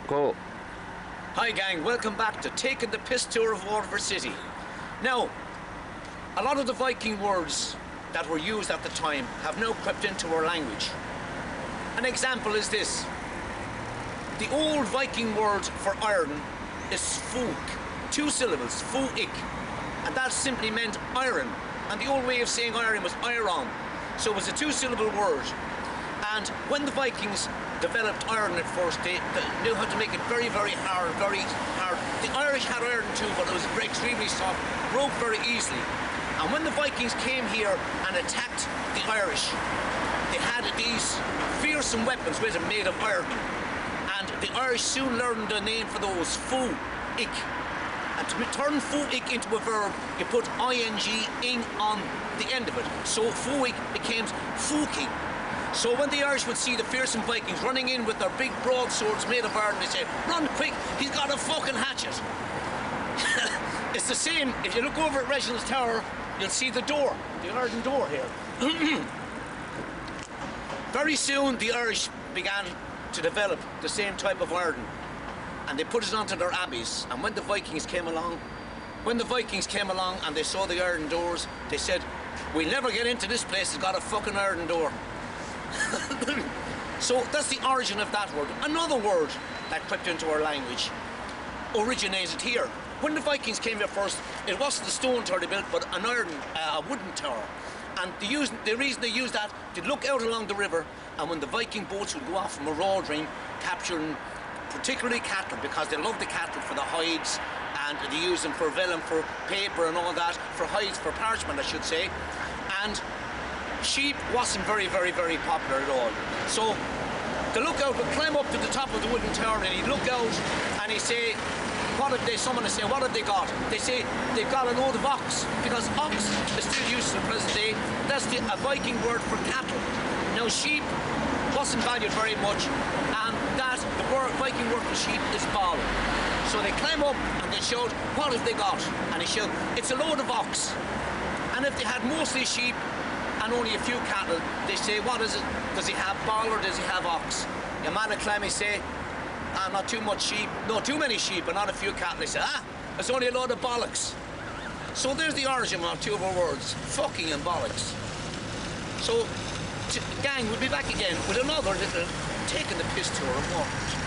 Go. Hi gang, welcome back to Taking the Piss Tour of Waterford City. Now, a lot of the Viking words that were used at the time have now crept into our language. An example is this. The old Viking word for iron is fúk, 2 syllables, fúik, and that simply meant iron. And the old way of saying iron was iron, so it was a 2-syllable word. And when the Vikings developed iron at first, they knew how to make it very, very hard, very hard. The Irish had iron too, but it was extremely soft, broke very easily. And when the Vikings came here and attacked the Irish, they had these fearsome weapons with them made of iron. And the Irish soon learned the name for those, fú-ik. And to turn fú-ik into a verb, you put ing on the end of it. So fú-ik became fúking. So when the Irish would see the fearsome Vikings running in with their big broadswords made of iron, they say, "Run quick, he's got a fucking hatchet." It's the same, if you look over at Reginald's Tower, you'll see the door, the iron door here. Very soon the Irish began to develop the same type of iron, and they put it onto their abbeys. And when the Vikings came along and they saw the iron doors, they said, "We'll never get into this place, it's got a fucking iron door." So that's the origin of that word. Another word that crept into our language originated here. When the Vikings came here first, it wasn't a stone tower they built, but an iron, a wooden tower. And the reason they used that, to look out along the river, and when the Viking boats would go off marauding, capturing particularly cattle, because they loved the cattle for the hides, and they used them for vellum, for paper and all that, for hides, for parchment I should say. And sheep wasn't very, very, very popular at all. So the lookout would climb up to the top of the wooden tower and he'd look out and he'd say, someone would say, "What have they got?" They say, "They've got a load of ox," because ox is still used to the present day. That's a Viking word for cattle. Now sheep wasn't valued very much, and the Viking word for sheep is ball. So they climb up and they showed, "What have they got?" And he showed, "It's a load of ox." And if they had mostly sheep and only a few cattle, they say, "What is it? Does he have ball or does he have ox?" Your man at Clemmy say, "Not too much sheep, no, too many sheep and not a few cattle." They say, "It's only a load of bollocks." So there's the origin of 2 of our words, fucking and bollocks. So, gang, we'll be back again with another little Taking the Piss Tour of Waterford.